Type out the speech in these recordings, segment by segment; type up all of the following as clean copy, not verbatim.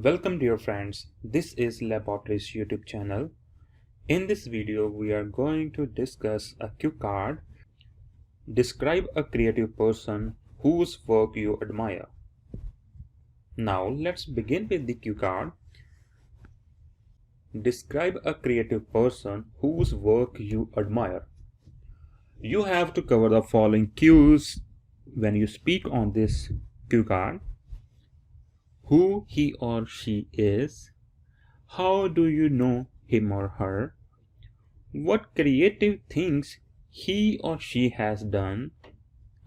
Welcome dear friends, this is Laboratory's YouTube channel. In this video we are going to discuss a cue card. Describe a creative person whose work you admire. Now let's begin with the cue card. Describe a creative person whose work you admire. You have to cover the following cues when you speak on this cue card. Who he or she is, how do you know him or her, what creative things he or she has done,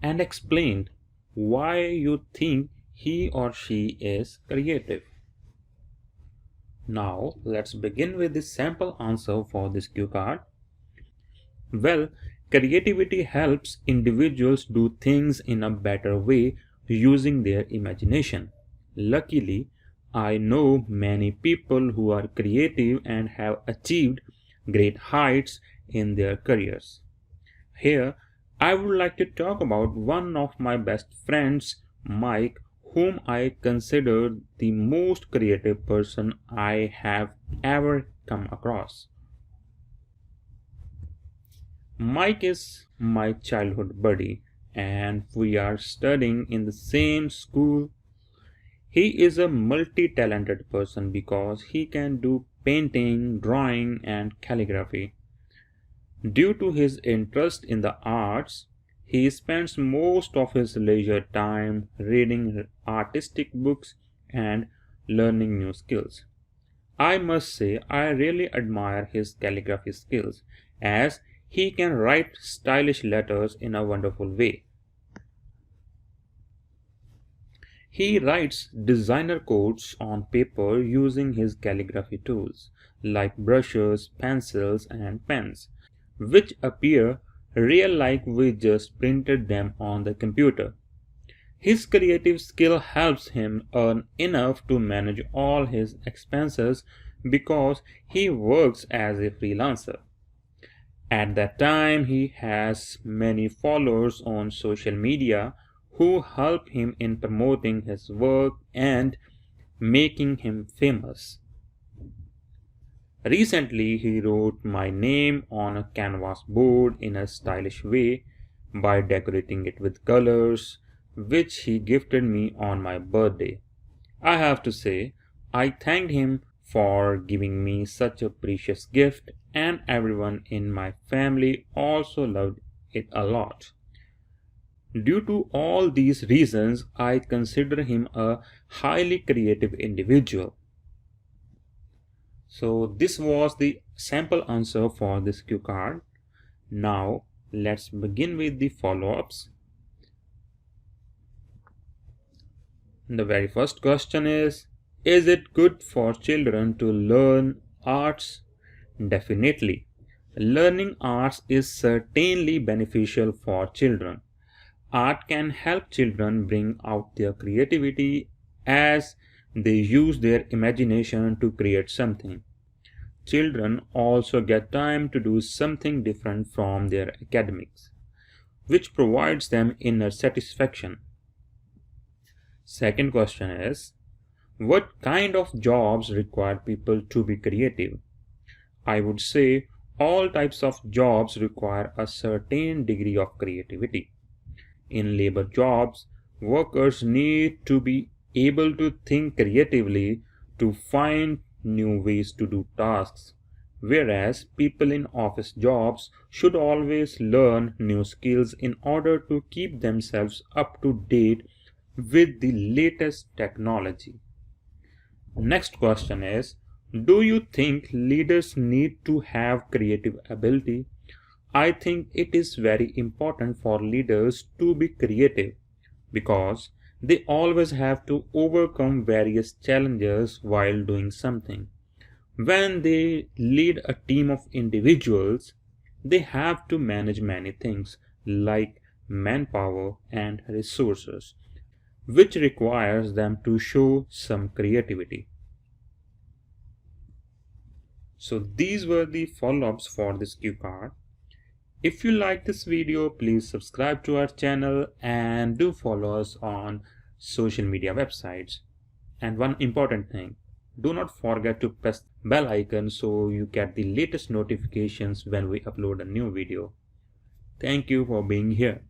and explain why you think he or she is creative. Now let's begin with the sample answer for this cue card. Well, creativity helps individuals do things in a better way using their imagination. Luckily, I know many people who are creative and have achieved great heights in their careers. Here, I would like to talk about one of my best friends, Mike, whom I consider the most creative person I have ever come across. Mike is my childhood buddy, and we are studying in the same school. He is a multi-talented person because he can do painting, drawing, and calligraphy. Due to his interest in the arts, he spends most of his leisure time reading artistic books and learning new skills. I must say I really admire his calligraphy skills, as he can write stylish letters in a wonderful way. He writes designer quotes on paper using his calligraphy tools, like brushes, pencils, and pens, which appear real like we just printed them on the computer. His creative skill helps him earn enough to manage all his expenses because he works as a freelancer. At that time, he has many followers on social media who help him in promoting his work and making him famous. Recently, he wrote my name on a canvas board in a stylish way by decorating it with colors, which he gifted me on my birthday. I have to say, I thanked him for giving me such a precious gift, and everyone in my family also loved it a lot. Due to all these reasons, I consider him a highly creative individual. So this was the sample answer for this cue card. Now let's begin with the follow-ups. The very first question is it good for children to learn arts? Definitely. Learning arts is certainly beneficial for children. Art can help children bring out their creativity as they use their imagination to create something. Children also get time to do something different from their academics, which provides them inner satisfaction. Second question is, what kind of jobs require people to be creative? I would say all types of jobs require a certain degree of creativity. In labor jobs, workers need to be able to think creatively to find new ways to do tasks, whereas people in office jobs should always learn new skills in order to keep themselves up to date with the latest technology. Next question is, do you think leaders need to have creative ability? I think it is very important for leaders to be creative because they always have to overcome various challenges while doing something. When they lead a team of individuals, they have to manage many things like manpower and resources, which requires them to show some creativity. So these were the follow-ups for this cue card. If you like this video, please subscribe to our channel and do follow us on social media websites. And one important thing, Do not forget to press the bell icon so you get the latest notifications when we upload a new video. Thank you for being here.